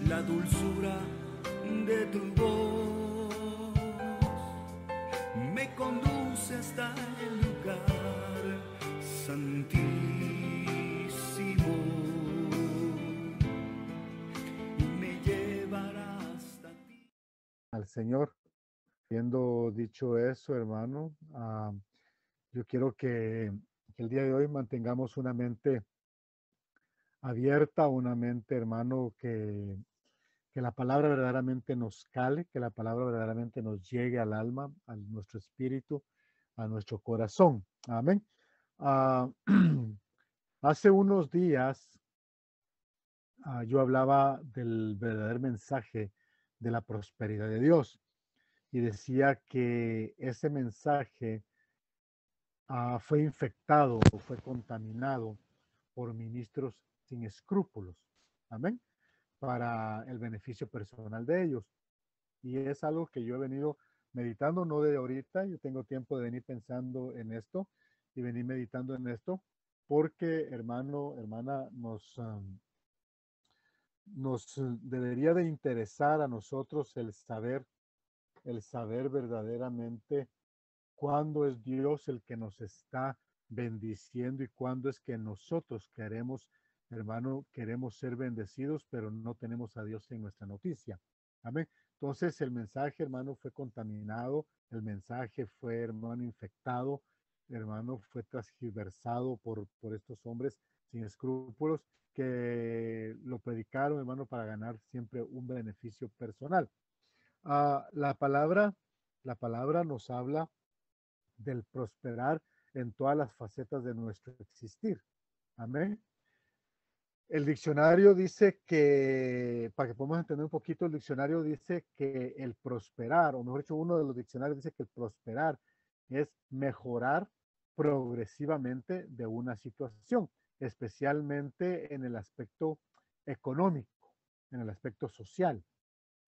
la dulzura de tu voz me conduce hasta el lugar santísimo y me llevará hasta ti. Al Señor. Habiendo dicho eso, hermano, yo quiero que el día de hoy mantengamos una mente abierta, una mente, hermano, que la palabra verdaderamente nos cale, que la palabra verdaderamente nos llegue al alma, a nuestro espíritu, a nuestro corazón. Amén. Ah, hace unos días yo hablaba del verdadero mensaje de la prosperidad de Dios y decía que ese mensaje fue infectado, fue contaminado por ministros sin escrúpulos. Amén. Para el beneficio personal de ellos. Y es algo que yo he venido meditando, no de ahorita, yo tengo tiempo de venir pensando en esto y venir meditando en esto, porque hermano, hermana, nos debería de interesar a nosotros el saber verdaderamente cuándo es Dios el que nos está bendiciendo y cuándo es que nosotros queremos, hermano, queremos ser bendecidos, pero no tenemos a Dios en nuestra noticia. Amén. Entonces el mensaje, hermano, fue contaminado, el mensaje fue, hermano, infectado, hermano, fue transgiversado por estos hombres sin escrúpulos que lo predicaron, hermano, para ganar siempre un beneficio personal. Ah, la palabra nos habla del prosperar en todas las facetas de nuestro existir. Amén. El diccionario dice que, para que podamos entender un poquito, el diccionario dice que el prosperar, o mejor dicho, uno de los diccionarios dice que el prosperar es mejorar progresivamente de una situación, especialmente en el aspecto económico, en el aspecto social.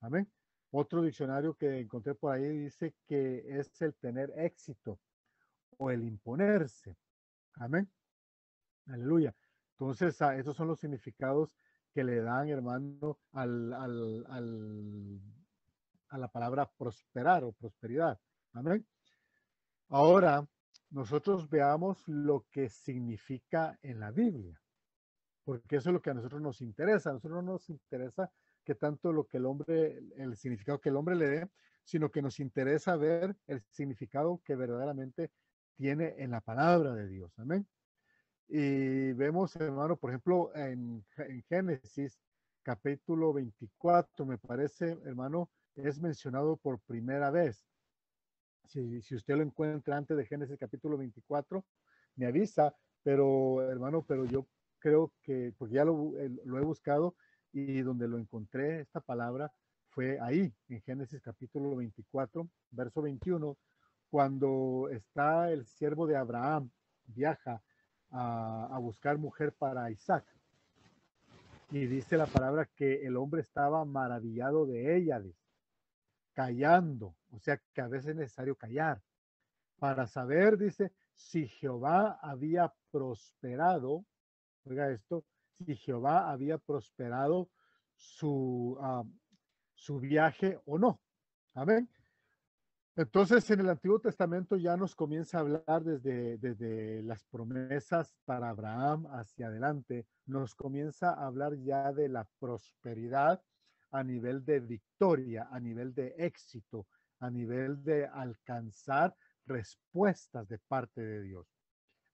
Amén. Otro diccionario que encontré por ahí dice que es el tener éxito o el imponerse. Amén. Aleluya. Entonces, esos son los significados que le dan, hermano, a la palabra prosperar o prosperidad. Amén. Ahora, nosotros veamos lo que significa en la Biblia, porque eso es lo que a nosotros nos interesa. A nosotros no nos interesa que tanto lo que el significado que el hombre le dé, sino que nos interesa ver el significado que verdaderamente tiene en la palabra de Dios. Amén. Y vemos, hermano, por ejemplo, en Génesis capítulo 24, me parece, hermano, es mencionado por primera vez. Si usted lo encuentra antes de Génesis capítulo 24, me avisa, pero hermano, pero yo creo que, porque ya lo he buscado y donde lo encontré, esta palabra fue ahí, en Génesis capítulo 24, verso 21, cuando está el siervo de Abraham, viaja a buscar mujer para Isaac. Y dice la palabra que el hombre estaba maravillado de ella, dice, callando, o sea que a veces es necesario callar para saber, dice, si Jehová había prosperado, oiga esto, si Jehová había prosperado su viaje o no. Amén. Entonces, en el Antiguo Testamento ya nos comienza a hablar desde las promesas para Abraham hacia adelante, nos comienza a hablar ya de la prosperidad a nivel de victoria, a nivel de éxito, a nivel de alcanzar respuestas de parte de Dios.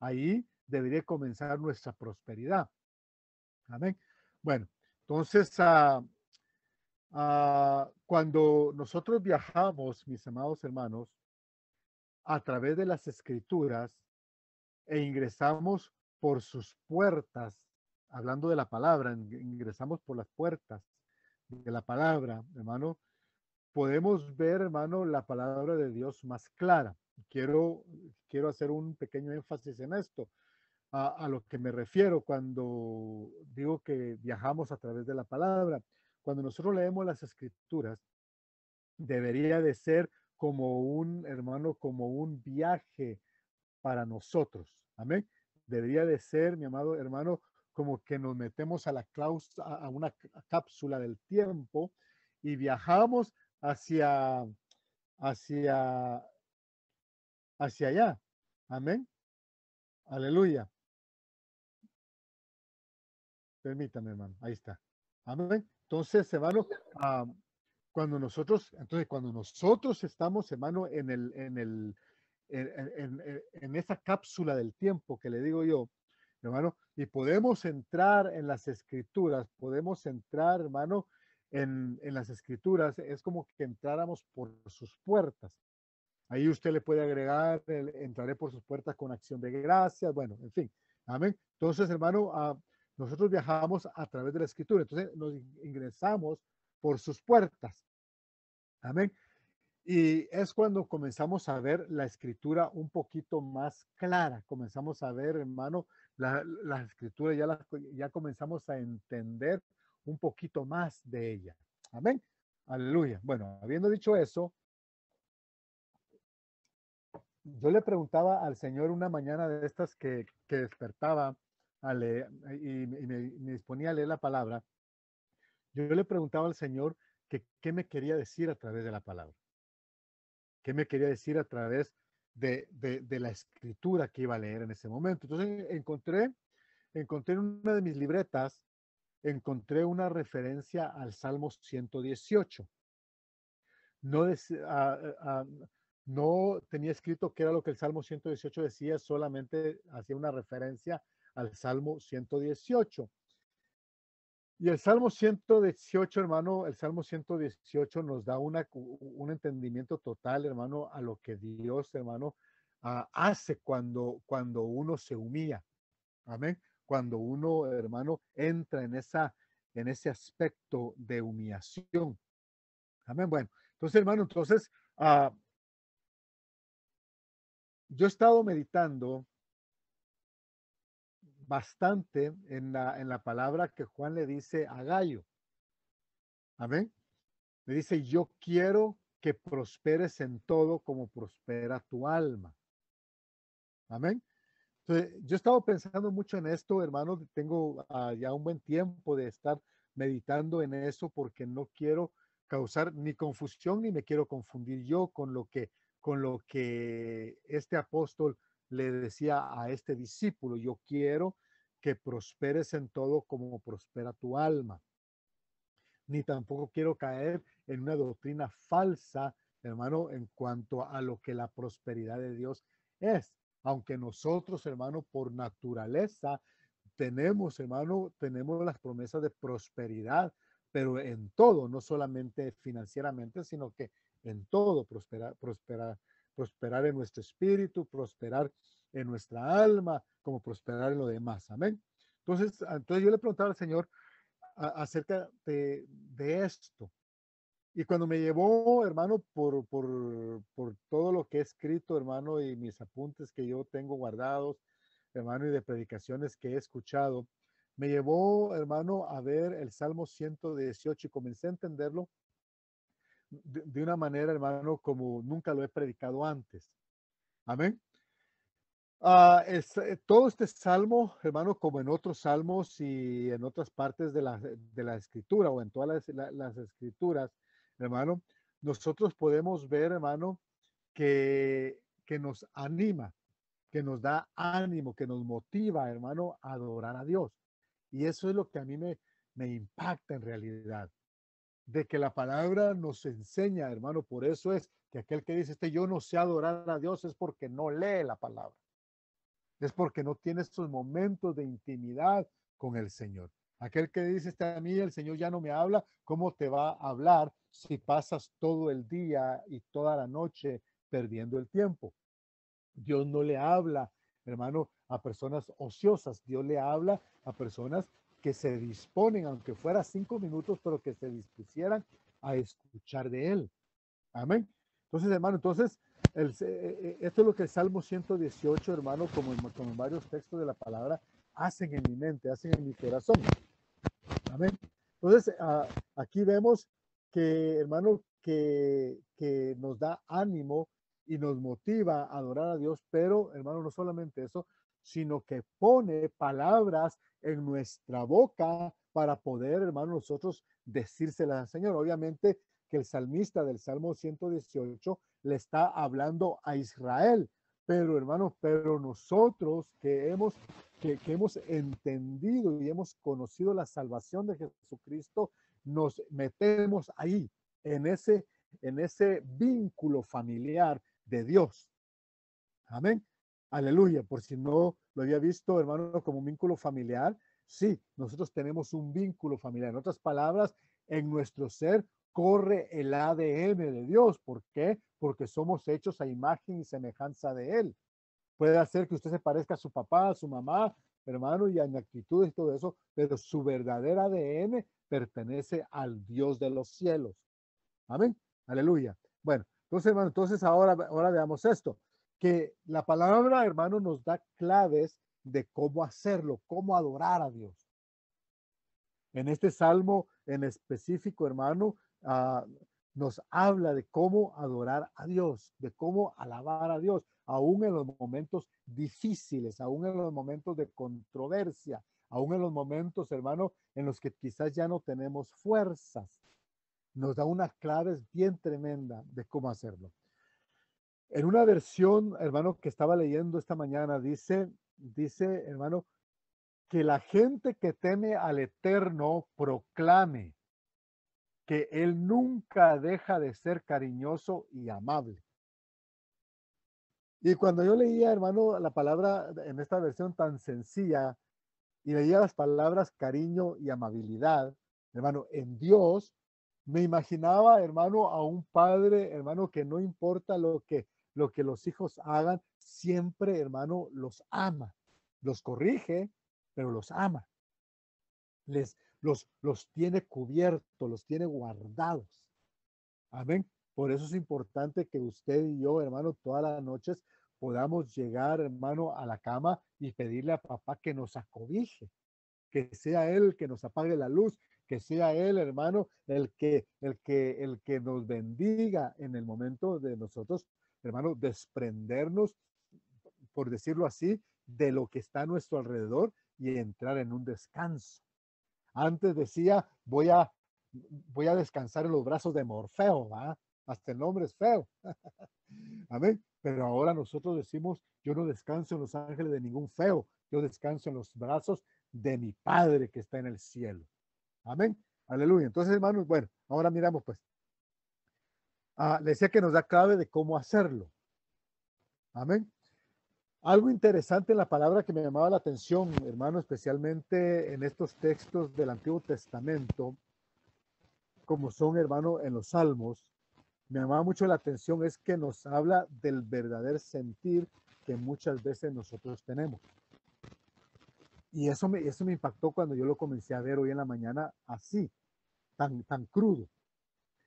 Ahí debería comenzar nuestra prosperidad. Amén. Bueno, entonces, cuando nosotros viajamos, mis amados hermanos, a través de las escrituras e ingresamos por sus puertas, hablando de la palabra, ingresamos por las puertas de la palabra, hermano, podemos ver, hermano, la palabra de Dios más clara. Quiero hacer un pequeño énfasis en esto, a lo que me refiero cuando digo que viajamos a través de la palabra. Cuando nosotros leemos las escrituras, debería de ser como un, hermano, como un viaje para nosotros. Amén. Debería de ser, mi amado hermano, como que nos metemos a a una cápsula del tiempo y viajamos hacia, hacia, hacia allá. Amén. Aleluya. Permítame, hermano. Ahí está. Amén. Entonces, hermano, cuando nosotros estamos, hermano, en esa cápsula del tiempo que le digo yo, hermano, y podemos entrar en las escrituras, podemos entrar, hermano, en las escrituras, es como que entráramos por sus puertas. Ahí usted le puede agregar, entraré por sus puertas con acción de gracias, bueno, en fin, amén. Entonces, hermano, nosotros viajamos a través de la escritura, entonces nos ingresamos por sus puertas, amén. Y es cuando comenzamos a ver la escritura un poquito más clara, comenzamos a ver, hermano, la escritura, ya comenzamos a entender un poquito más de ella. Amén. Aleluya. Bueno, habiendo dicho eso, yo le preguntaba al Señor una mañana de estas que despertaba a leer, me disponía a leer la palabra. Yo le preguntaba al Señor que qué me quería decir a través de la palabra, qué me quería decir a través de la escritura que iba a leer en ese momento. Entonces encontré en una de mis libretas, encontré una referencia al Salmo 118. No, no tenía escrito qué era lo que el Salmo 118 decía, solamente hacía una referencia al Salmo 118. Y el Salmo 118, hermano, el Salmo 118 nos da un entendimiento total, hermano, a lo que Dios, hermano, hace cuando uno se humilla. Amén. Cuando uno, hermano, entra en ese aspecto de humillación. Amén. Bueno, entonces, hermano, yo he estado meditando bastante en la palabra que Juan le dice a Gallo. Amén. Le dice, yo quiero que prosperes en todo como prospera tu alma. Amén. Entonces, yo he estado pensando mucho en esto, hermano. Tengo ya un buen tiempo de estar meditando en eso porque no quiero causar ni confusión ni me quiero confundir yo con lo que este apóstol le decía a este discípulo. Yo quiero que prosperes en todo como prospera tu alma. Ni tampoco quiero caer en una doctrina falsa, hermano, en cuanto a lo que la prosperidad de Dios es. Aunque nosotros, hermano, por naturaleza tenemos, hermano, tenemos las promesas de prosperidad, pero en todo, no solamente financieramente, sino que en todo prosperar en nuestro espíritu, prosperar en nuestra alma, como prosperar en lo demás. Amén. Entonces yo le preguntaba al Señor acerca de esto. Y cuando me llevó, hermano, por todo lo que he escrito, hermano, y mis apuntes que yo tengo guardados, hermano, y de predicaciones que he escuchado, me llevó, hermano, a ver el Salmo 118 y comencé a entenderlo de una manera, hermano, como nunca lo he predicado antes. Amén. Todo este salmo, hermano, como en otros salmos y en otras partes de la escritura o en todas las escrituras, hermano, nosotros podemos ver, hermano, que nos anima, que nos da ánimo, que nos motiva, hermano, a adorar a Dios. Y eso es lo que a mí me impacta en realidad, de que la palabra nos enseña, hermano. Por eso es que aquel que dice, yo no sé adorar a Dios es porque no lee la palabra. Es porque no tiene estos momentos de intimidad con el Señor. Aquel que dice, a mí el Señor ya no me habla, ¿cómo te va a hablar si pasas todo el día y toda la noche perdiendo el tiempo? Dios no le habla, hermano, a personas ociosas. Dios le habla a personas que se disponen, aunque fuera 5 minutos, pero que se dispusieran a escuchar de Él. Amén. Entonces, hermano, esto es lo que el Salmo 118, hermano, como en varios textos de la palabra, hacen en mi mente, hacen en mi corazón. Amén. Entonces, aquí vemos que, hermano, que nos da ánimo y nos motiva a adorar a Dios, pero, hermano, no solamente eso, sino que pone palabras en nuestra boca para poder, hermano, nosotros decírselas al Señor. Obviamente que el salmista del Salmo 118 le está hablando a Israel, pero hermano, pero nosotros que hemos entendido y hemos conocido la salvación de Jesucristo, nos metemos ahí, en ese vínculo familiar de Dios. Amén. Aleluya. Por si no lo había visto, hermano, como un vínculo familiar. Sí, nosotros tenemos un vínculo familiar. En otras palabras, en nuestro ser corre el ADN de Dios. ¿Por qué? Porque somos hechos a imagen y semejanza de Él. Puede hacer que usted se parezca a su papá, a su mamá, hermano, y en actitudes y todo eso, pero su verdadero ADN pertenece al Dios de los cielos. Amén. Aleluya. Bueno, entonces, hermano, entonces ahora veamos esto, que la palabra, hermano, nos da claves de cómo hacerlo, cómo adorar a Dios. En este salmo en específico, hermano, nos habla de cómo adorar a Dios, de cómo alabar a Dios, aún en los momentos difíciles, aún en los momentos de controversia, aún en los momentos, hermano, en los que quizás ya no tenemos fuerzas. Nos da unas claves bien tremendas de cómo hacerlo. En una versión, hermano, que estaba leyendo esta mañana, dice, hermano, que la gente que teme al Eterno proclame que Él nunca deja de ser cariñoso y amable. Y cuando yo leía, hermano, la palabra en esta versión tan sencilla y leía las palabras cariño y amabilidad, hermano, en Dios, me imaginaba, hermano, a un padre, hermano, que no importa lo que los hijos hagan, siempre, hermano, los ama, los corrige, pero los ama. Los tiene cubiertos, los tiene guardados. Amén. Por eso es importante que usted y yo, hermano, todas las noches podamos llegar, hermano, a la cama y pedirle a papá que nos acobije, que sea él el que nos apague la luz, que sea él, hermano, el que nos bendiga en el momento de nosotros, hermano, desprendernos, por decirlo así, de lo que está a nuestro alrededor y entrar en un descanso. Antes decía, voy a descansar en los brazos de Morfeo, ¿va? Hasta el nombre es feo. Amén. Pero ahora nosotros decimos, yo no descanso en los ángeles de ningún feo, yo descanso en los brazos de mi Padre que está en el cielo. Amén. Aleluya. Entonces, hermanos, bueno, ahora miramos pues. Le decía que nos da clave de cómo hacerlo. Amén. Algo interesante en la palabra que me llamaba la atención, hermano, especialmente en estos textos del Antiguo Testamento, como son, hermano, en los Salmos, me llamaba mucho la atención es que nos habla del verdadero sentir que muchas veces nosotros tenemos. Y eso me impactó cuando yo lo comencé a ver hoy en la mañana así, tan crudo,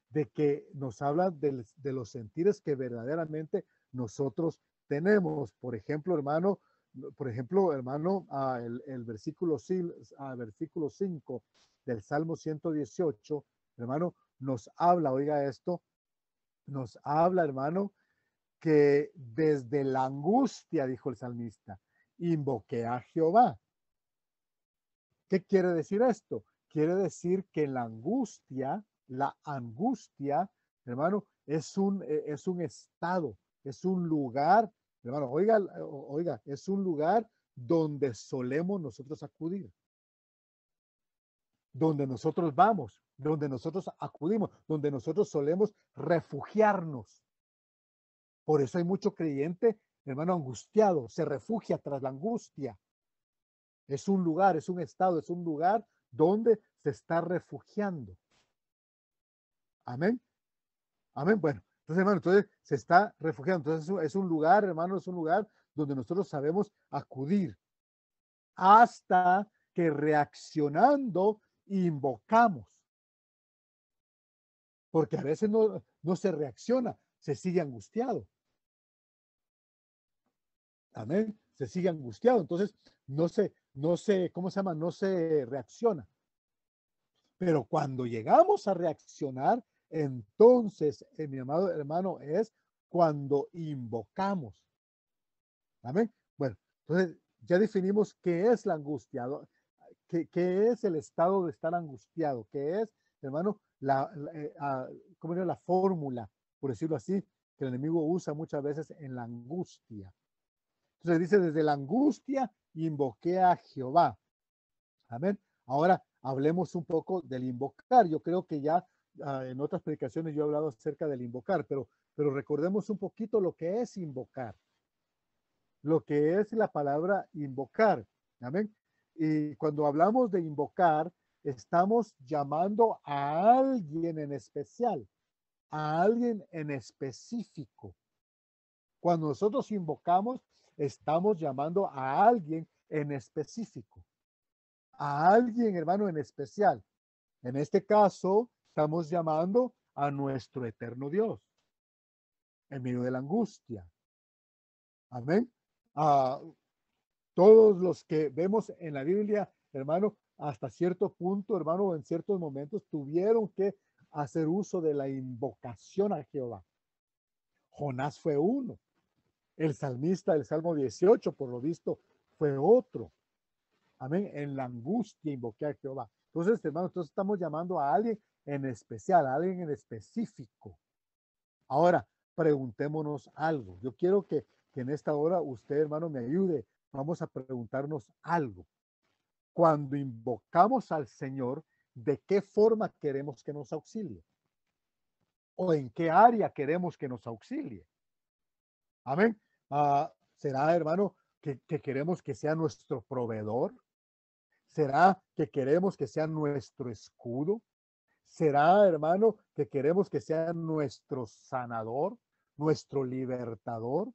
de que nos habla de los sentires que verdaderamente nosotros tenemos. Por ejemplo, hermano, el versículo 5 del Salmo 118, hermano, nos habla, oiga esto, nos habla, hermano, que desde la angustia, dijo el salmista, invoqué a Jehová. ¿Qué quiere decir esto? Quiere decir que la angustia, hermano, es un estado, es un lugar, hermano, oiga, es un lugar donde solemos nosotros acudir, donde nosotros vamos, donde nosotros acudimos, donde nosotros solemos refugiarnos. Por eso hay mucho creyente, hermano, angustiado, se refugia tras la angustia. Es un lugar, es un estado, es un lugar donde se está refugiando. Amén. Amén. Bueno, entonces, hermano, entonces se está refugiando. Entonces es un lugar, hermano, es un lugar donde nosotros sabemos acudir hasta que reaccionando invocamos. Porque a veces no se reacciona, se sigue angustiado. Amén. Se sigue angustiado. Entonces ¿cómo se llama? No se reacciona. Pero cuando llegamos a reaccionar, entonces, mi amado hermano, es cuando invocamos. Amén. Bueno, entonces ya definimos qué es la angustia, qué es el estado de estar angustiado, qué es, hermano, ¿cómo era la fórmula, por decirlo así, que el enemigo usa muchas veces en la angustia? Entonces dice, desde la angustia invoqué a Jehová. Amén. Ahora hablemos un poco del invocar. Yo creo que ya en otras predicaciones yo he hablado acerca del invocar, pero recordemos un poquito lo que es invocar, lo que es la palabra invocar. Amén. Y cuando hablamos de invocar, estamos llamando a alguien en especial, a alguien en específico. Cuando nosotros invocamos, estamos llamando a alguien en específico, a alguien, hermano, en especial. En este caso, estamos llamando a nuestro eterno Dios en medio de la angustia. Amén. A todos los que vemos en la Biblia, hermano, hasta cierto punto, hermano, en ciertos momentos tuvieron que hacer uso de la invocación a Jehová. Jonás fue uno. El salmista del Salmo 18, por lo visto, fue otro. Amén. En la angustia invoqué a Jehová. Entonces, hermano, entonces estamos llamando a alguien en especial, a alguien en específico. Ahora, preguntémonos algo. Yo quiero que en esta hora usted, hermano, me ayude. Vamos a preguntarnos algo. Cuando invocamos al Señor, ¿de qué forma queremos que nos auxilie? ¿O en qué área queremos que nos auxilie? Amén. ¿Será, hermano, que queremos que sea nuestro proveedor? ¿Será que queremos que sea nuestro escudo? ¿Será, hermano, que queremos que sea nuestro sanador, nuestro libertador?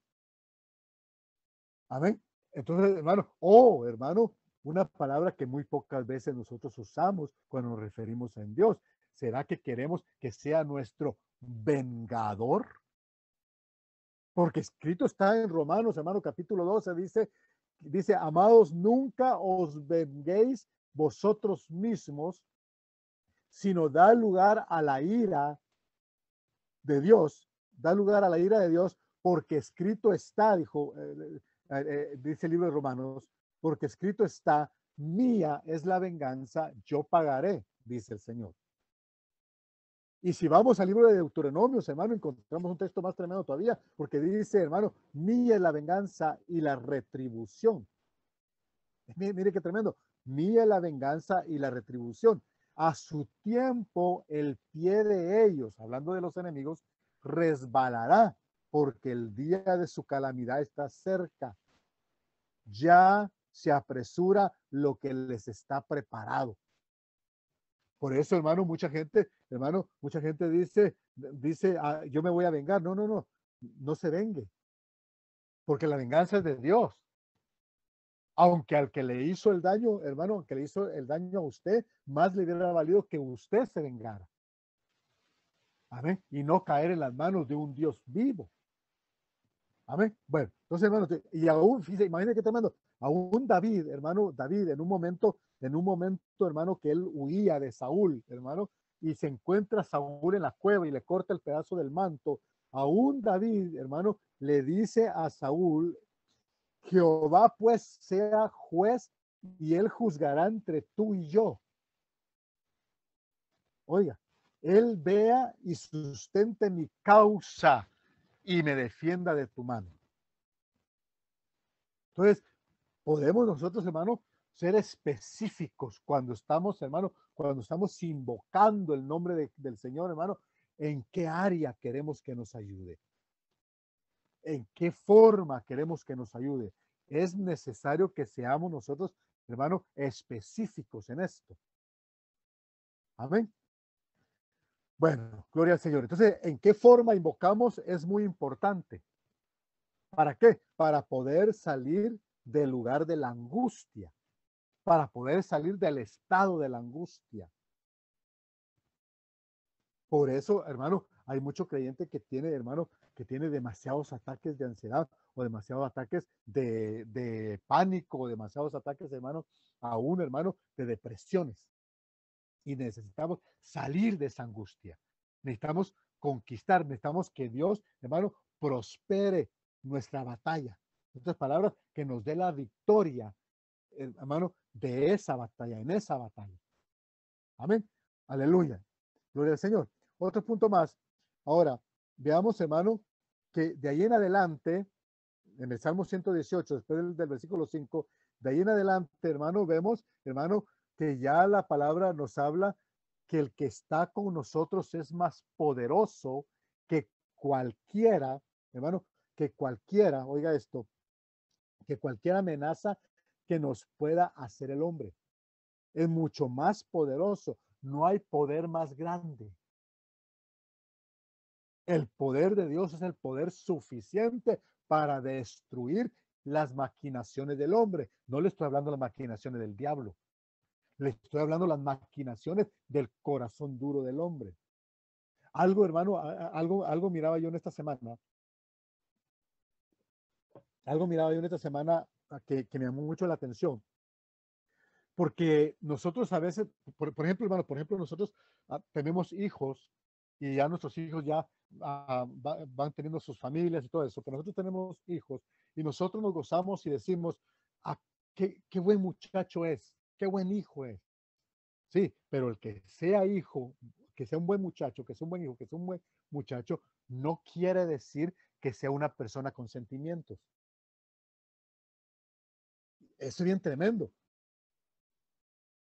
Amén. Entonces, hermano, hermano, una palabra que muy pocas veces nosotros usamos cuando nos referimos a Dios. ¿Será que queremos que sea nuestro vengador? Porque escrito está en Romanos, hermano, capítulo 12, dice, amados, nunca os venguéis vosotros mismos, sino da lugar a la ira de Dios, da lugar a la ira de Dios, porque escrito está, dice el libro de Romanos, porque escrito está, mía es la venganza, yo pagaré, dice el Señor. Y si vamos al libro de Deuteronomios, hermano, encontramos un texto más tremendo todavía, porque dice, hermano, mía es la venganza y la retribución. Mire qué tremendo, mía es la venganza y la retribución. A su tiempo el pie de ellos, hablando de los enemigos, resbalará, porque el día de su calamidad está cerca. Ya se apresura lo que les está preparado. Por eso, hermano, mucha gente dice, yo me voy a vengar. No, no, no, no se vengue, porque la venganza es de Dios. Aunque al que le hizo el daño, hermano, aunque le hizo el daño a usted, más le hubiera valido que usted se vengara. Amén. Y no caer en las manos de un Dios vivo. Amén. Bueno, entonces, hermano, y aún, fíjese, imagínate que te mando, aún David, hermano, David, en un momento, hermano, que él huía de Saúl, hermano, y se encuentra Saúl en la cueva y le corta el pedazo del manto. Aún David, hermano, le dice a Saúl, Jehová pues sea juez y él juzgará entre tú y yo. Oiga, él vea y sustente mi causa y me defienda de tu mano. Entonces, podemos nosotros, hermano, ser específicos cuando estamos, hermano, cuando estamos invocando el nombre del Señor, hermano, en qué área queremos que nos ayude, en qué forma queremos que nos ayude. Es necesario que seamos nosotros, hermano, específicos en esto. Amén. Bueno, gloria al Señor. Entonces, ¿en qué forma invocamos? Es muy importante. ¿Para qué? Para poder salir del lugar de la angustia, para poder salir del estado de la angustia. Por eso, hermano, hay mucho creyente que tiene, hermano, que tiene demasiados ataques de ansiedad o demasiados ataques de pánico, o demasiados ataques, hermano, aún, hermano, de depresiones. Y necesitamos salir de esa angustia. Necesitamos conquistar, necesitamos que Dios, hermano, prospere nuestra batalla. En otras palabras, que nos dé la victoria, hermano, de esa batalla, en esa batalla. Amén. Aleluya. Gloria al Señor. Otro punto más. Ahora, veamos, hermano, que de ahí en adelante, en el Salmo 118, después del versículo 5, de ahí en adelante, hermano, vemos, hermano, que ya la palabra nos habla que el que está con nosotros es más poderoso que cualquiera, hermano, que cualquiera, oiga esto, que cualquier amenaza que nos pueda hacer el hombre. Es mucho más poderoso. No hay poder más grande. El poder de Dios es el poder suficiente para destruir las maquinaciones del hombre. No le estoy hablando de las maquinaciones del diablo. Le estoy hablando de las maquinaciones del corazón duro del hombre. Algo, hermano, algo miraba yo en esta semana. Algo miraba yo en esta semana que me llamó mucho la atención. Porque nosotros a veces, por ejemplo, hermano, por ejemplo, nosotros tenemos hijos y ya nuestros hijos ya van teniendo sus familias y todo eso, pero nosotros tenemos hijos y nosotros nos gozamos y decimos, ah, qué buen muchacho es, qué buen hijo es. Sí, pero el que sea hijo, que sea un buen muchacho, que sea un buen hijo, que sea un buen muchacho, no quiere decir que sea una persona con sentimientos. Eso es bien tremendo.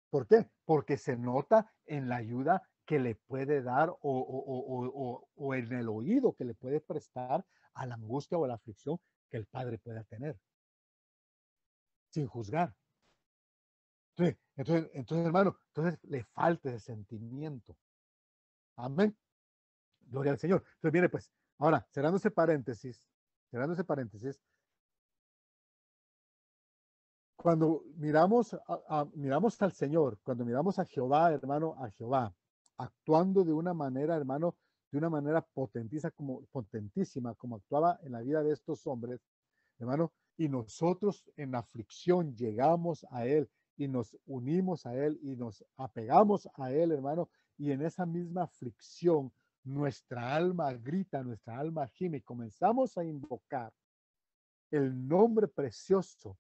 ¿Por qué? Porque se nota en la ayuda que le puede dar o en el oído que le puede prestar a la angustia o a la aflicción que el padre pueda tener, sin juzgar. Entonces, hermano, entonces le falta ese sentimiento. Amén. Gloria al Señor. Entonces, mire, pues, ahora, cerrando ese paréntesis, cuando miramos al Señor, cuando miramos a Jehová, hermano, a Jehová, actuando de una manera, hermano, de una manera potentísima, como actuaba en la vida de estos hombres, hermano, y nosotros en aflicción llegamos a Él y nos unimos a Él y nos apegamos a Él, hermano, y en esa misma aflicción nuestra alma grita, nuestra alma gime y comenzamos a invocar el nombre precioso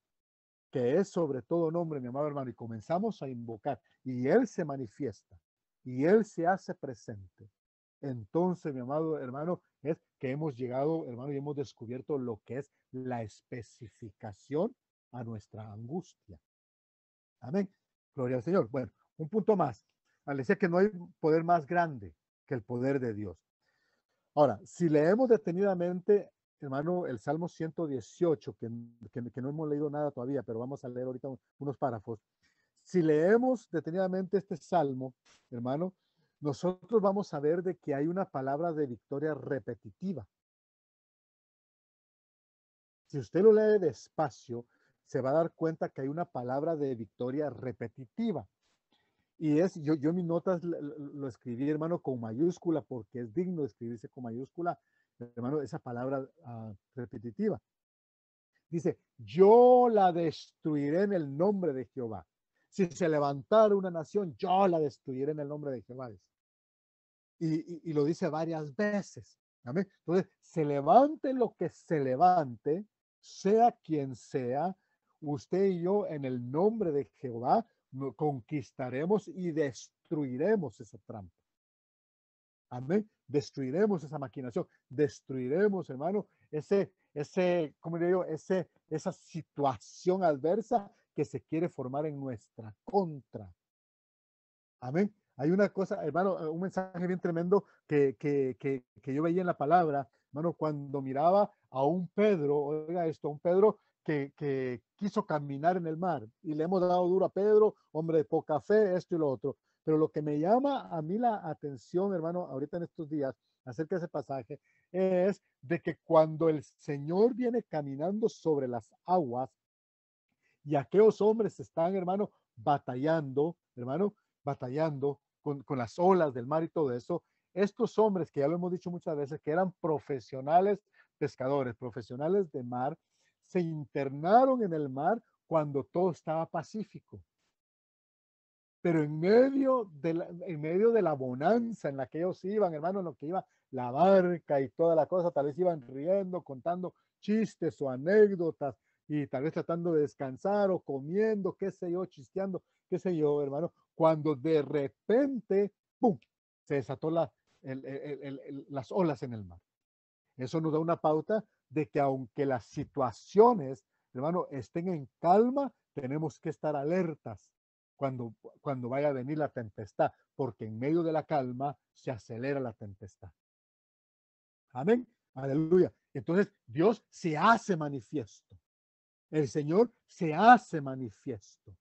que es sobre todo nombre, mi amado hermano, y comenzamos a invocar, y Él se manifiesta, y Él se hace presente. Entonces, mi amado hermano, es que hemos llegado, hermano, y hemos descubierto lo que es la especificación a nuestra angustia. Amén. Gloria al Señor. Bueno, un punto más. Le decía que no hay poder más grande que el poder de Dios. Ahora, si leemos detenidamente, hermano, el Salmo 118, que no hemos leído nada todavía, pero vamos a leer ahorita unos párrafos. Si leemos detenidamente este Salmo, hermano, nosotros vamos a ver de que hay una palabra de victoria repetitiva. Si usted lo lee despacio, se va a dar cuenta que hay una palabra de victoria repetitiva. Y yo en mis notas lo escribí, hermano, con mayúscula, porque es digno de escribirse con mayúscula, hermano, esa palabra repetitiva. Dice, yo la destruiré en el nombre de Jehová. Si se levantara una nación, yo la destruiré en el nombre de Jehová. Y lo dice varias veces. ¿Amén? Entonces, se levante lo que se levante, sea quien sea, usted y yo en el nombre de Jehová conquistaremos y destruiremos esa trampa. Amén. Destruiremos esa maquinación, destruiremos, hermano, ¿cómo digo? Esa situación adversa que se quiere formar en nuestra contra. Amén. Hay una cosa, hermano, un mensaje bien tremendo que yo veía en la palabra, hermano, cuando miraba a un Pedro, oiga esto, un Pedro que quiso caminar en el mar y le hemos dado duro a Pedro, hombre de poca fe, esto y lo otro. Pero lo que me llama a mí la atención, hermano, ahorita en estos días, acerca de ese pasaje, es de que cuando el Señor viene caminando sobre las aguas y aquellos hombres están, hermano, batallando con las olas del mar y todo eso, estos hombres que ya lo hemos dicho muchas veces, que eran profesionales pescadores, profesionales de mar, se internaron en el mar cuando todo estaba pacífico. Pero en medio de la bonanza en la que ellos iban, hermano, en lo que iba la barca y toda la cosa, tal vez iban riendo, contando chistes o anécdotas y tal vez tratando de descansar o comiendo, qué sé yo, chisteando, qué sé yo, hermano, cuando de repente, ¡pum!, se desató las olas en el mar. Eso nos da una pauta de que aunque las situaciones, hermano, estén en calma, tenemos que estar alertas cuando vaya a venir la tempestad, porque en medio de la calma se acelera la tempestad. Amén. Aleluya. Entonces Dios se hace manifiesto. El Señor se hace manifiesto.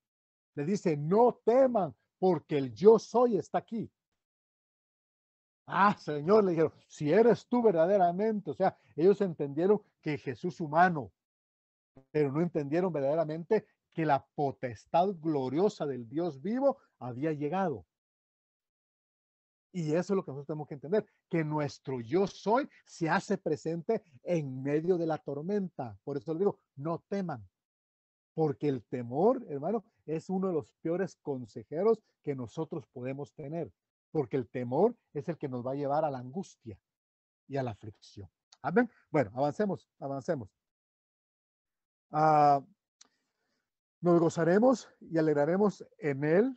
Le dice, no teman porque el yo soy está aquí. Ah, Señor, le dijeron, si eres tú verdaderamente, o sea, ellos entendieron que Jesús humano, pero no entendieron verdaderamente que la potestad gloriosa del Dios vivo había llegado. Y eso es lo que nosotros tenemos que entender, que nuestro yo soy se hace presente en medio de la tormenta. Por eso les digo, no teman, porque el temor, hermano, es uno de los peores consejeros que nosotros podemos tener, porque el temor es el que nos va a llevar a la angustia y a la aflicción. Amén. Bueno, avancemos. Ah, nos gozaremos y alegraremos en él,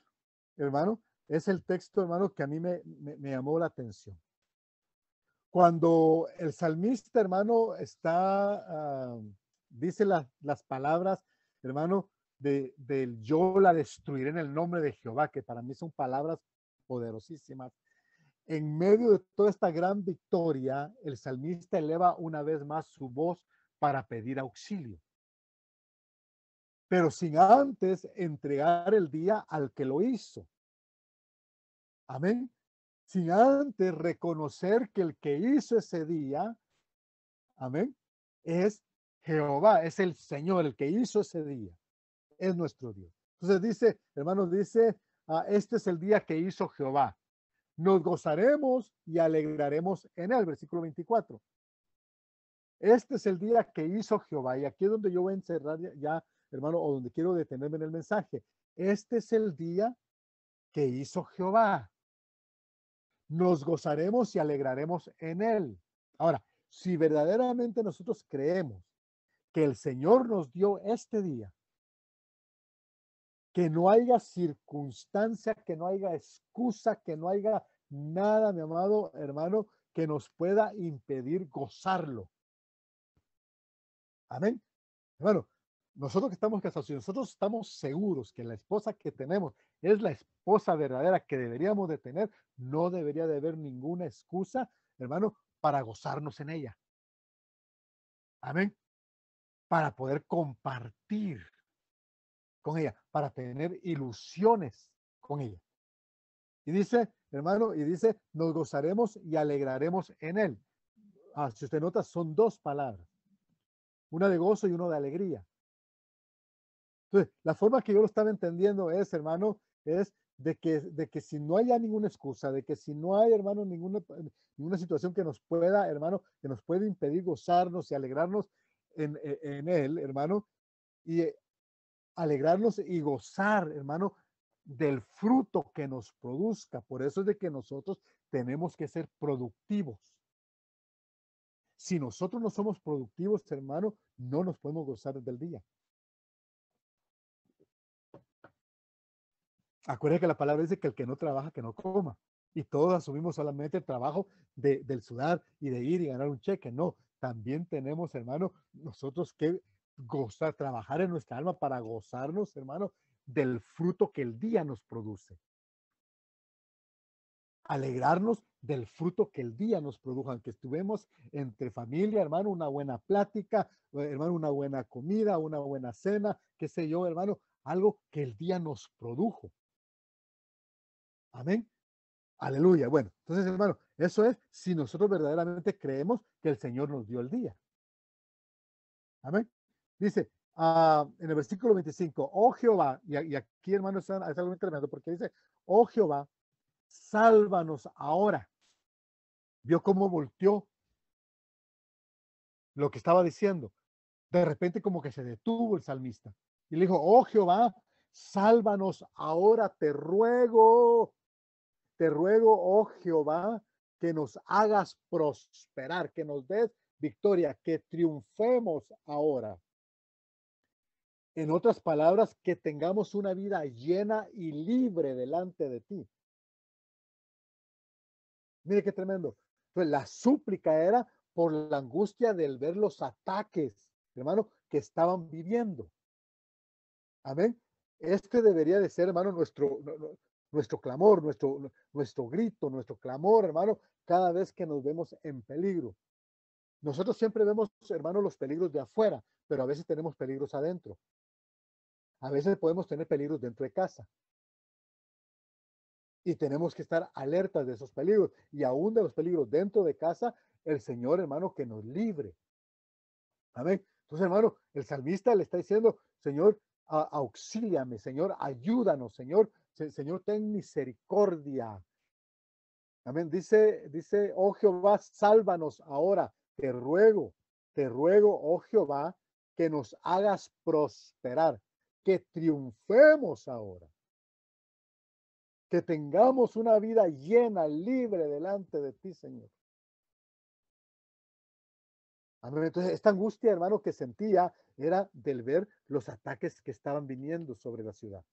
hermano. Es el texto, hermano, que a mí me llamó la atención. Cuando el salmista, hermano, dice las palabras, hermano, del yo la destruiré en el nombre de Jehová, que para mí son palabras poderosísimas. En medio de toda esta gran victoria, el salmista eleva una vez más su voz para pedir auxilio, pero sin antes entregar el día al que lo hizo. Amén. Sin antes reconocer que el que hizo ese día, amén, es Jehová, es el Señor, el que hizo ese día, es nuestro Dios. Entonces dice, hermanos, dice, este es el día que hizo Jehová. Nos gozaremos y alegraremos en él, versículo 24. Este es el día que hizo Jehová. Y aquí es donde yo voy a encerrar ya, hermano, o donde quiero detenerme en el mensaje. Este es el día que hizo Jehová. Nos gozaremos y alegraremos en él. Ahora, si verdaderamente nosotros creemos que el Señor nos dio este día, que no haya circunstancia, que no haya excusa, que no haya nada, mi amado hermano, que nos pueda impedir gozarlo. Amén. Hermano, nosotros que estamos casados, si nosotros estamos seguros que la esposa que tenemos es la esposa verdadera que deberíamos de tener, no debería de haber ninguna excusa, hermano, para gozarnos en ella. Amén. Para poder compartir con ella, para tener ilusiones con ella. Y dice, hermano, y dice, nos gozaremos y alegraremos en él. Si usted nota, son dos palabras, una de gozo y una de alegría. Entonces, la forma que yo lo estaba entendiendo es, hermano, es de que si no haya ninguna excusa, de que si no hay, hermano, ninguna situación que nos pueda, hermano, que nos pueda impedir gozarnos y alegrarnos en él, hermano, y alegrarnos y gozar, hermano, del fruto que nos produzca. Por eso es de que nosotros tenemos que ser productivos. Si nosotros no somos productivos, hermano, no nos podemos gozar del día. Acuérdense que la palabra dice que el que no trabaja, que no coma. Y todos asumimos solamente el trabajo del sudar y de ir y ganar un cheque. No, también tenemos, hermano, nosotros que gozar, trabajar en nuestra alma para gozarnos, hermano, del fruto que el día nos produce. Alegrarnos del fruto que el día nos produjo, aunque estuvimos entre familia, hermano, una buena plática, hermano, una buena comida, una buena cena, qué sé yo, hermano, algo que el día nos produjo. Amén. Aleluya. Bueno, entonces, hermano, eso es si nosotros verdaderamente creemos que el Señor nos dio el día. Amén. Dice en el versículo 25, oh Jehová, y aquí, hermano, es algo muy tremendo porque dice, oh Jehová, sálvanos ahora. Vio cómo volteó lo que estaba diciendo. De repente como que se detuvo el salmista y le dijo, oh Jehová, sálvanos ahora, te ruego, oh Jehová, que nos hagas prosperar, que nos des victoria, que triunfemos ahora. En otras palabras, que tengamos una vida llena y libre delante de ti. Mire qué tremendo. Entonces, la súplica era por la angustia del ver los ataques, hermano, que estaban viviendo. Amén. Este debería de ser, hermano, nuestro clamor, nuestro grito, nuestro clamor, hermano, cada vez que nos vemos en peligro. Nosotros siempre vemos, hermano, los peligros de afuera, pero a veces tenemos peligros adentro. A veces podemos tener peligros dentro de casa. Y tenemos que estar alertas de esos peligros y aún de los peligros dentro de casa, el Señor, hermano, que nos libre. Amén. Entonces, hermano, el salmista le está diciendo, Señor, auxíliame, Señor, ayúdanos, Señor, Señor, ten misericordia. Amén. Dice, oh Jehová, sálvanos ahora. Te ruego, oh Jehová, que nos hagas prosperar, que triunfemos ahora, que tengamos una vida llena, libre delante de ti, Señor. Amén. Entonces, esta angustia, hermano, que sentía era del ver los ataques que estaban viniendo sobre la ciudad.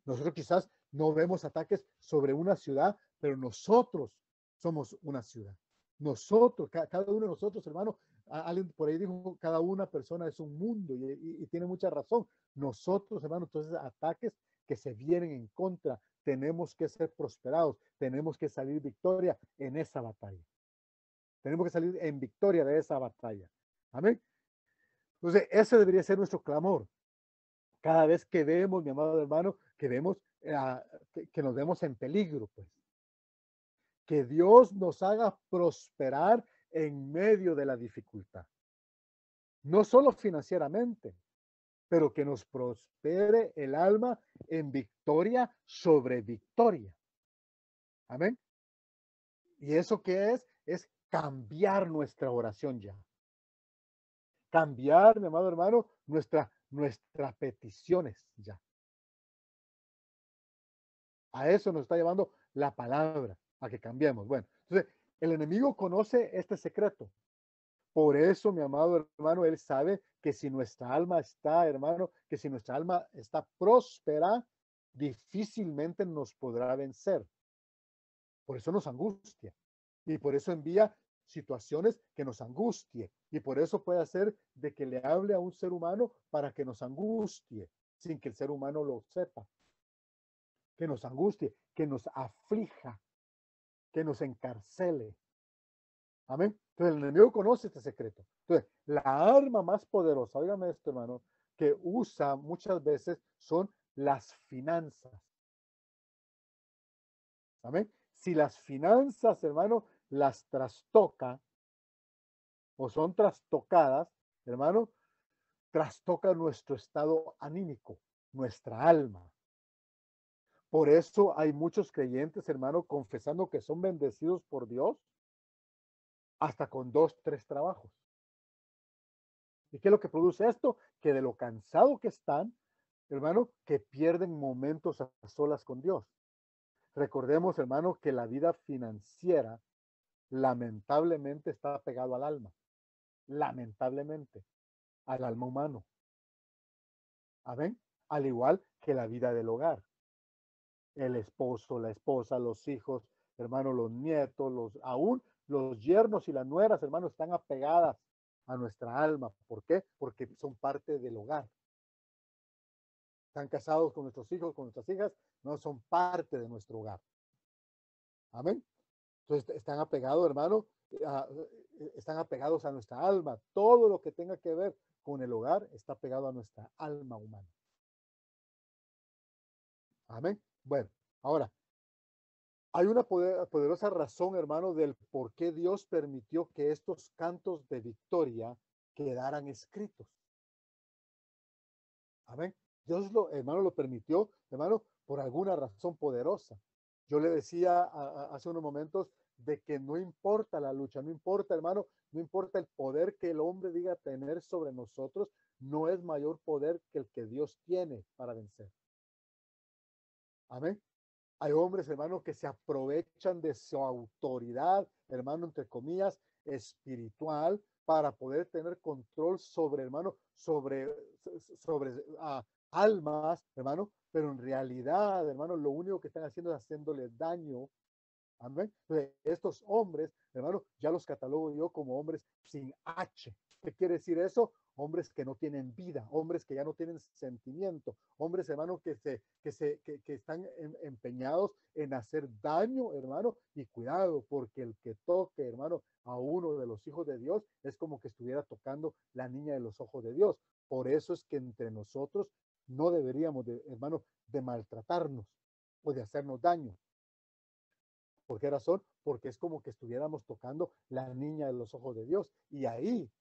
Nosotros quizás no vemos ataques sobre una ciudad, pero nosotros somos una ciudad. Nosotros, cada uno de nosotros, hermano, alguien por ahí dijo, cada una persona es un mundo y tiene mucha razón. Nosotros, hermano, entonces ataques que se vienen en contra, tenemos que ser prosperados, tenemos que salir victoria en esa batalla. Tenemos que salir en victoria de esa batalla. Amén. Entonces, ese debería ser nuestro clamor. Cada vez que vemos, mi amado hermano, que vemos, que nos vemos en peligro, pues. Que Dios nos haga prosperar en medio de la dificultad. No solo financieramente, pero que nos prospere el alma en victoria sobre victoria. Amén. ¿Y eso qué es? Es cambiar nuestra oración ya. Cambiar, mi amado hermano, nuestras peticiones ya. A eso nos está llevando la palabra, a que cambiemos. Bueno, entonces, el enemigo conoce este secreto. Por eso, mi amado hermano, él sabe que si nuestra alma está, hermano, que si nuestra alma está próspera, difícilmente nos podrá vencer. Por eso nos angustia. Y por eso envía situaciones que nos angustie. Y por eso puede hacer de que le hable a un ser humano para que nos angustie, sin que el ser humano lo sepa. Que nos angustie, que nos aflija, que nos encarcele. Amén. Entonces el enemigo conoce este secreto. Entonces, la arma más poderosa, óigame esto, hermano, que usa muchas veces son las finanzas. Amén. Si las finanzas, hermano, las trastoca o son trastocadas, hermano, trastoca nuestro estado anímico, nuestra alma. Por eso hay muchos creyentes, hermano, confesando que son bendecidos por Dios hasta con 2, 3 trabajos. ¿Y qué es lo que produce esto? Que de lo cansado que están, hermano, que pierden momentos a solas con Dios. Recordemos, hermano, que la vida financiera lamentablemente está pegado al alma. Lamentablemente, al alma humano. Amén. Al igual que la vida del hogar. El esposo, la esposa, los hijos, hermano, los nietos, aún los yernos y las nueras, hermano, están apegadas a nuestra alma. ¿Por qué? Porque son parte del hogar. Están casados con nuestros hijos, con nuestras hijas, no son parte de nuestro hogar. Amén. Entonces están apegados, hermano, están apegados a nuestra alma. Todo lo que tenga que ver con el hogar está pegado a nuestra alma humana. Amén. Bueno, ahora, hay una poderosa razón, hermano, del por qué Dios permitió que estos cantos de victoria quedaran escritos. Amén. Dios, hermano, lo permitió, hermano, por alguna razón poderosa. Yo le decía hace unos momentos de que no importa la lucha, no importa, hermano, no importa el poder que el hombre diga tener sobre nosotros, no es mayor poder que el que Dios tiene para vencer. Amén. Hay hombres, hermano, que se aprovechan de su autoridad, hermano, entre comillas, espiritual para poder tener control sobre, hermano, sobre almas, hermano, pero en realidad, hermano, lo único que están haciendo es haciéndole daño. Amén. Entonces, estos hombres, hermano, ya los catalogo yo como hombres sin H. ¿Qué quiere decir eso? Hombres que no tienen vida, hombres que ya no tienen sentimiento, hombres, hermano, que están empeñados en hacer daño, hermano, y cuidado, porque el que toque, hermano, a uno de los hijos de Dios es como que estuviera tocando la niña de los ojos de Dios. Por eso es que entre nosotros no deberíamos, hermano, de maltratarnos o de hacernos daño. ¿Por qué razón? Porque es como que estuviéramos tocando la niña de los ojos de Dios. Y ahí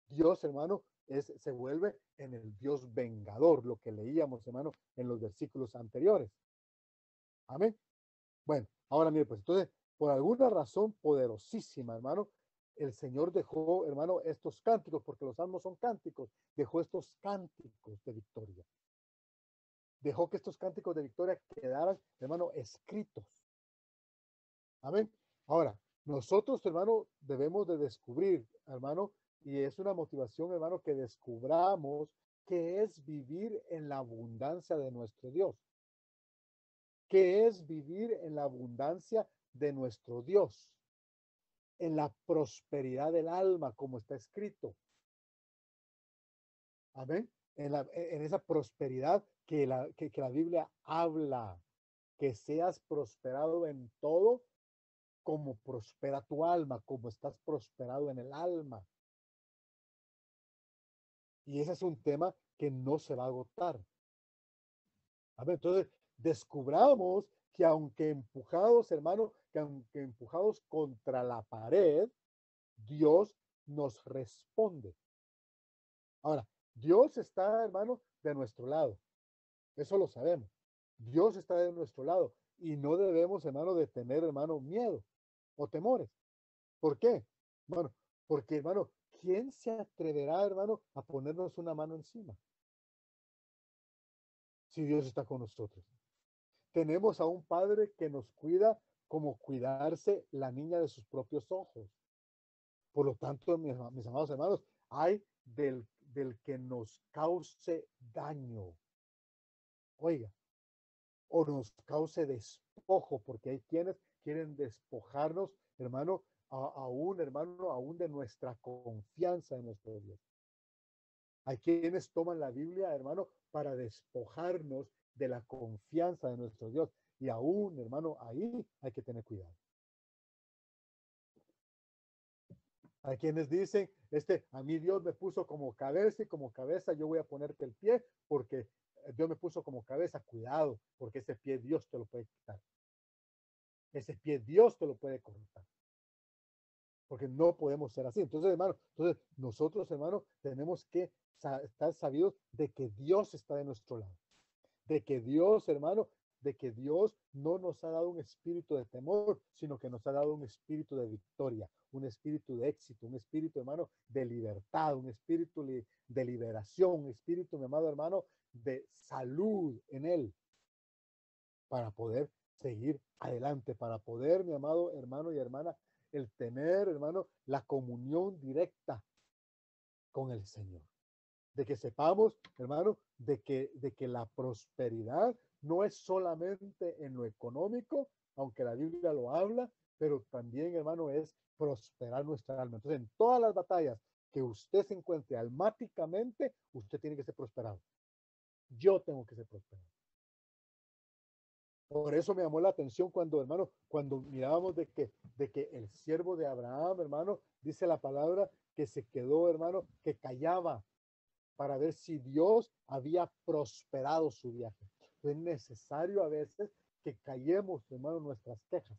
Dios, hermano, se vuelve en el Dios vengador, lo que leíamos, hermano, en los versículos anteriores. Amén. Bueno, ahora mire, pues entonces, por alguna razón poderosísima, hermano, el Señor dejó, hermano, estos cánticos, porque los salmos son cánticos, dejó estos cánticos de victoria. Dejó que estos cánticos de victoria quedaran, hermano, escritos. Amén. Ahora, nosotros, hermano, debemos de descubrir, hermano, y es una motivación, hermano, que descubramos qué es vivir en la abundancia de nuestro Dios. ¿Qué es vivir en la abundancia de nuestro Dios? En la prosperidad del alma, como está escrito. Amén. En esa prosperidad que la Biblia habla, que seas prosperado en todo como prospera tu alma, como estás prosperado en el alma. Y ese es un tema que no se va a agotar. A ver, entonces, descubramos que aunque empujados, hermano, que aunque empujados contra la pared, Dios nos responde. Ahora, Dios está, hermano, de nuestro lado. Eso lo sabemos. Dios está de nuestro lado y no debemos, hermano, de tener, hermano, miedo o temores. ¿Por qué? Bueno, porque, hermano, ¿quién se atreverá, hermano, a ponernos una mano encima? Si Dios está con nosotros. Tenemos a un padre que nos cuida como cuidarse la niña de sus propios ojos. Por lo tanto, mis amados hermanos, hay del que nos cause daño. Oiga, o nos cause despojo, porque hay quienes quieren despojarnos, hermano, aún, hermano, aún de nuestra confianza en nuestro Dios. Hay quienes toman la Biblia, hermano, para despojarnos de la confianza de nuestro Dios. Y aún, hermano, ahí hay que tener cuidado. Hay quienes dicen, a mí Dios me puso como cabeza y como cabeza yo voy a ponerte el pie porque Dios me puso como cabeza. Cuidado, porque ese pie Dios te lo puede quitar. Ese pie Dios te lo puede cortar. Porque no podemos ser así. Entonces, hermano, nosotros, hermano, tenemos que estar sabidos de que Dios está de nuestro lado. De que Dios, hermano, de que Dios no nos ha dado un espíritu de temor, sino que nos ha dado un espíritu de victoria, un espíritu de éxito, un espíritu, hermano, de libertad, un espíritu de liberación, un espíritu, mi amado hermano, de salud en Él, para poder seguir adelante, para poder, mi amado hermano y hermana, el tener, hermano, la comunión directa con el Señor. De que sepamos, hermano, de que la prosperidad no es solamente en lo económico, aunque la Biblia lo habla, pero también, hermano, es prosperar nuestra alma. Entonces, en todas las batallas que usted se encuentre almáticamente, usted tiene que ser prosperado. Yo tengo que ser prosperado. Por eso me llamó la atención cuando, hermano, cuando mirábamos de que el siervo de Abraham, hermano, dice la palabra que se quedó, hermano, que callaba para ver si Dios había prosperado su viaje. Es necesario a veces que callemos, hermano, nuestras quejas,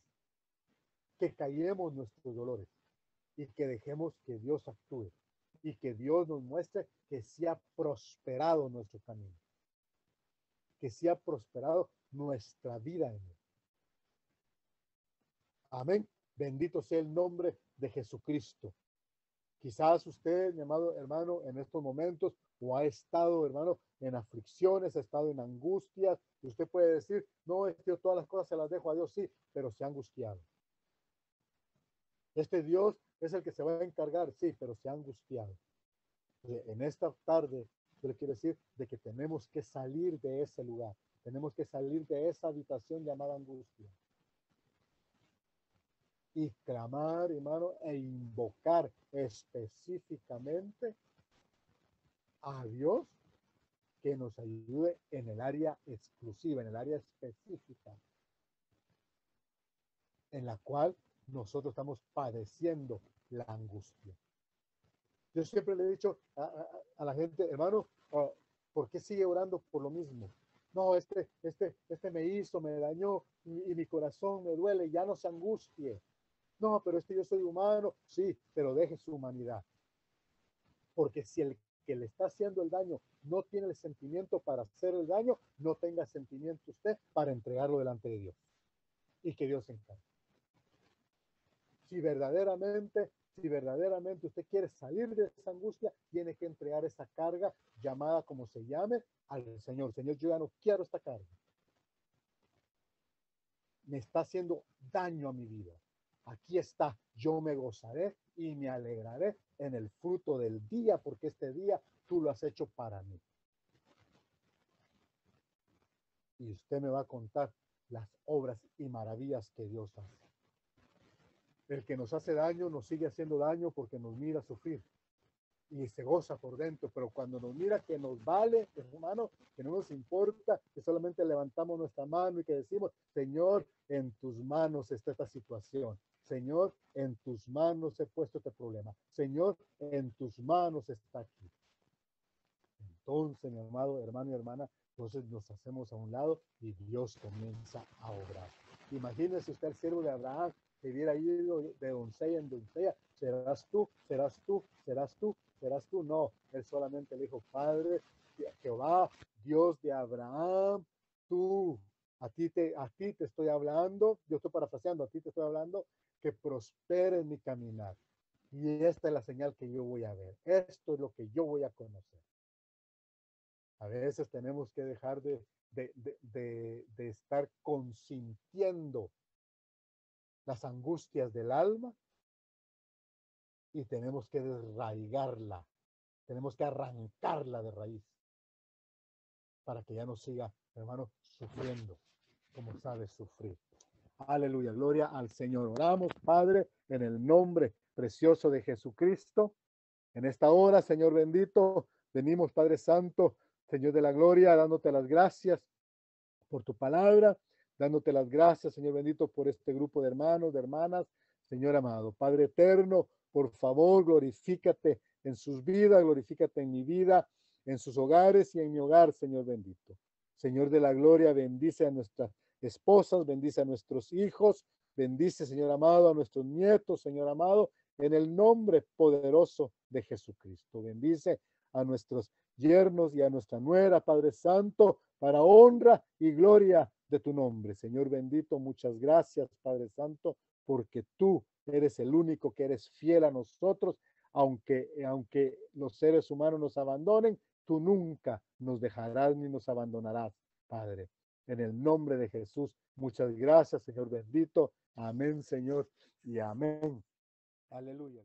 que callemos nuestros dolores y que dejemos que Dios actúe y que Dios nos muestre que sí ha prosperado nuestro camino, que sí ha prosperado nuestra vida en Él. Amén. Bendito sea el nombre de Jesucristo. Quizás usted, mi amado hermano, en estos momentos o ha estado, hermano, en aflicciones, ha estado en angustias, y usted puede decir, no, es que todas las cosas se las dejo a Dios, sí, pero se ha angustiado. Este Dios es el que se va a encargar, sí, pero se ha angustiado. En esta tarde, yo le quiero decir de que tenemos que salir de ese lugar, tenemos que salir de esa habitación llamada angustia y clamar, hermano, e invocar específicamente a Dios que nos ayude en el área exclusiva, en el área específica, en la cual nosotros estamos padeciendo la angustia. Yo siempre le he dicho a la gente, hermano, ¿por qué sigue orando por lo mismo? No, este me hizo, me dañó y mi corazón me duele, ya no se angustie. No, pero yo soy humano, sí, pero deje su humanidad. Porque si el que le está haciendo el daño no tiene el sentimiento para hacer el daño, no tenga sentimiento usted para entregarlo delante de Dios. Y que Dios se encargue. Si verdaderamente usted quiere salir de esa angustia, tiene que entregar esa carga, llamada como se llame, al Señor. Señor, yo ya no quiero esta carga. Me está haciendo daño a mi vida. Aquí está, yo me gozaré y me alegraré en el fruto del día, porque este día tú lo has hecho para mí. Y usted me va a contar las obras y maravillas que Dios hace. El que nos hace daño nos sigue haciendo daño porque nos mira sufrir y se goza por dentro, pero cuando nos mira que nos vale, hermano, que no nos importa, que solamente levantamos nuestra mano y que decimos, Señor, en tus manos está esta situación. Señor, en tus manos he puesto este problema. Señor, en tus manos está aquí. Entonces, mi amado hermano y hermana, entonces nos hacemos a un lado y Dios comienza a obrar. Imagínese usted el siervo de Abraham que hubiera ido de doncella en doncella. ¿Serás tú? ¿Serás tú? ¿Serás tú? ¿Serás tú? No, él solamente le dijo, Padre, Jehová, Dios de Abraham, tú, a ti te estoy hablando, yo estoy parafraseando, a ti te estoy hablando, que prospere en mi caminar. Y esta es la señal que yo voy a ver. Esto es lo que yo voy a conocer. A veces tenemos que dejar de estar consintiendo las angustias del alma y tenemos que desraigarla, tenemos que arrancarla de raíz para que ya no siga, hermano, sufriendo como sabe sufrir. Aleluya, gloria al Señor. Oramos, Padre, en el nombre precioso de Jesucristo. En esta hora, Señor bendito, venimos, Padre Santo, Señor de la gloria, dándote las gracias por tu palabra, dándote las gracias, Señor bendito, por este grupo de hermanos, de hermanas, Señor amado. Padre eterno, por favor, glorifícate en sus vidas, glorifícate en mi vida, en sus hogares y en mi hogar, Señor bendito. Señor de la gloria, bendice a nuestras esposas, bendice a nuestros hijos, bendice, Señor amado, a nuestros nietos, Señor amado, en el nombre poderoso de Jesucristo. Bendice a nuestros yernos y a nuestra nuera, Padre Santo, para honra y gloria de tu nombre. Señor bendito, muchas gracias, Padre Santo, porque tú eres el único que eres fiel a nosotros, aunque los seres humanos nos abandonen, tú nunca nos dejarás ni nos abandonarás, Padre. En el nombre de Jesús, muchas gracias, Señor bendito. Amén, Señor, y amén. Aleluya.